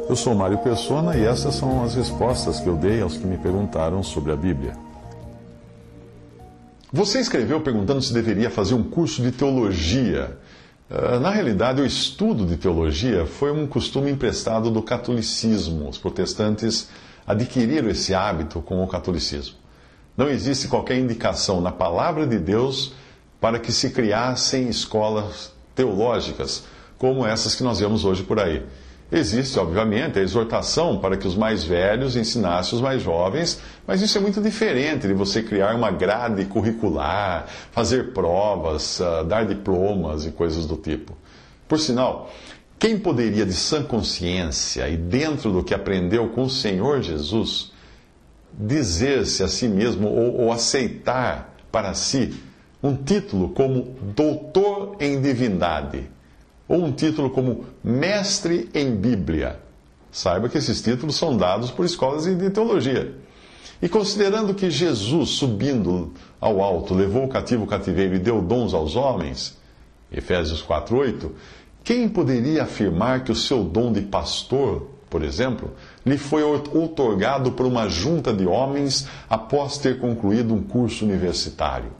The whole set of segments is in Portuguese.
Eu sou Mário Persona e essas são as respostas que eu dei aos que me perguntaram sobre a Bíblia. Você escreveu perguntando se deveria fazer um curso de teologia. Na realidade, o estudo de teologia foi um costume emprestado do catolicismo. Os protestantes adquiriram esse hábito com o catolicismo. Não existe qualquer indicação na palavra de Deus para que se criassem escolas teológicas, como essas que nós vemos hoje por aí. Existe, obviamente, a exortação para que os mais velhos ensinassem os mais jovens, mas isso é muito diferente de você criar uma grade curricular, fazer provas, dar diplomas e coisas do tipo. Por sinal, quem poderia de sã consciência e dentro do que aprendeu com o Senhor Jesus, dizer-se a si mesmo ou aceitar para si um título como doutor em divindade, ou um título como mestre em Bíblia? Saiba que esses títulos são dados por escolas de teologia. E considerando que Jesus, subindo ao alto, levou o cativo o cativeiro e deu dons aos homens, Efésios 4:8, quem poderia afirmar que o seu dom de pastor, por exemplo, lhe foi outorgado por uma junta de homens após ter concluído um curso universitário?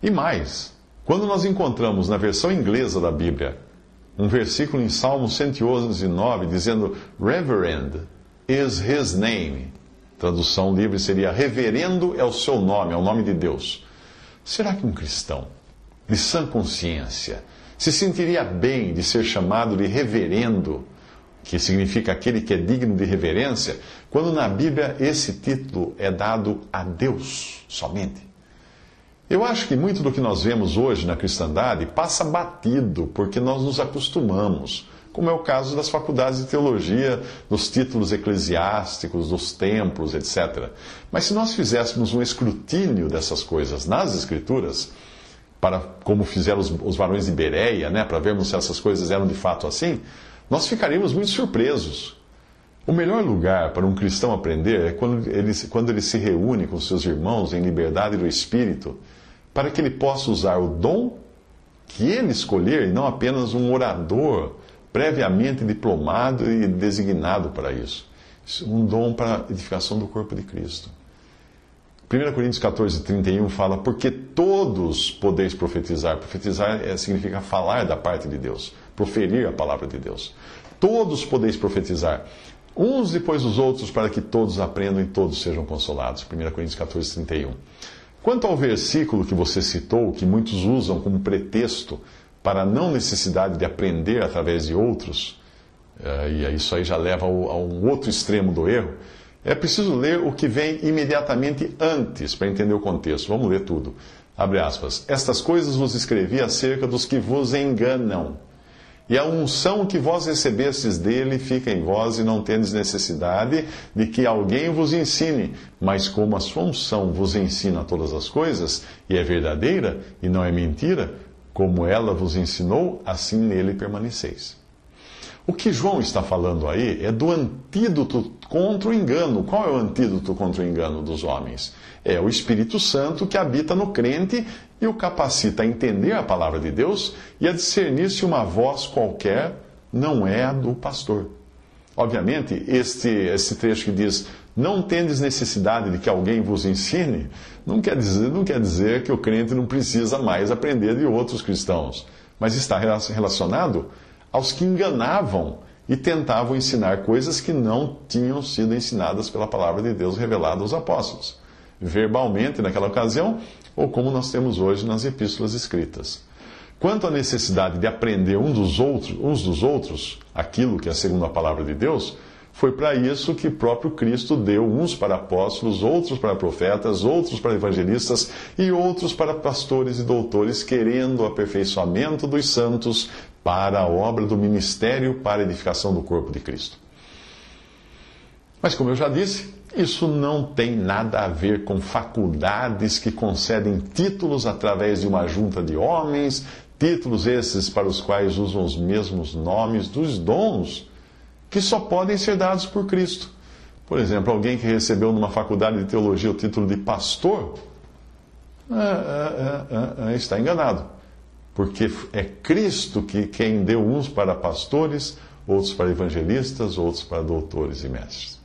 E mais, quando nós encontramos na versão inglesa da Bíblia um versículo em Salmo 111:9 dizendo Reverend is his name, tradução livre seria reverendo é o seu nome, é o nome de Deus. Será que um cristão de sã consciência se sentiria bem de ser chamado de reverendo, que significa aquele que é digno de reverência, quando na Bíblia esse título é dado a Deus somente? Eu acho que muito do que nós vemos hoje na cristandade passa batido porque nós nos acostumamos, como é o caso das faculdades de teologia, dos títulos eclesiásticos, dos templos, etc. Mas se nós fizéssemos um escrutínio dessas coisas nas Escrituras, como fizeram os varões de Bereia, para vermos se essas coisas eram de fato assim, nós ficaríamos muito surpresos. O melhor lugar para um cristão aprender é quando ele se reúne com seus irmãos em liberdade do Espírito, para que ele possa usar o dom que ele escolher, e não apenas um orador previamente diplomado e designado para isso. Um dom para a edificação do corpo de Cristo. 1 Coríntios 14:31 fala, porque todos podeis profetizar. Profetizar significa falar da parte de Deus, proferir a palavra de Deus. Todos podeis profetizar, uns depois dos outros, para que todos aprendam e todos sejam consolados. 1 Coríntios 14:31. Quanto ao versículo que você citou, que muitos usam como pretexto para a não necessidade de aprender através de outros, e isso aí já leva a um outro extremo do erro, é preciso ler o que vem imediatamente antes, para entender o contexto. Vamos ler tudo. Abre aspas. Estas coisas vos escrevi acerca dos que vos enganam. E a unção que vós recebestes dele fica em vós, e não tendes necessidade de que alguém vos ensine. Mas como a sua unção vos ensina todas as coisas, e é verdadeira, e não é mentira, como ela vos ensinou, assim nele permaneceis. O que João está falando aí é do antídoto contra o engano. Qual é o antídoto contra o engano dos homens? É o Espírito Santo que habita no crente e o capacita a entender a palavra de Deus e a discernir se uma voz qualquer não é a do pastor. Obviamente, esse trecho que diz, não tendes necessidade de que alguém vos ensine, não quer dizer que o crente não precisa mais aprender de outros cristãos, mas está relacionado aos que enganavam e tentavam ensinar coisas que não tinham sido ensinadas pela palavra de Deus revelada aos apóstolos, verbalmente naquela ocasião, ou como nós temos hoje nas epístolas escritas. Quanto à necessidade de aprender uns dos outros, aquilo que é segundo a palavra de Deus, foi para isso que próprio Cristo deu uns para apóstolos, outros para profetas, outros para evangelistas e outros para pastores e doutores, querendo o aperfeiçoamento dos santos para a obra do ministério, para a edificação do corpo de Cristo. Mas, como eu já disse, isso não tem nada a ver com faculdades que concedem títulos através de uma junta de homens, títulos esses para os quais usam os mesmos nomes dos dons, que só podem ser dados por Cristo. Por exemplo, alguém que recebeu numa faculdade de teologia o título de pastor, está enganado. porque é Cristo que quem deu uns para pastores, outros para evangelistas, outros para doutores e mestres.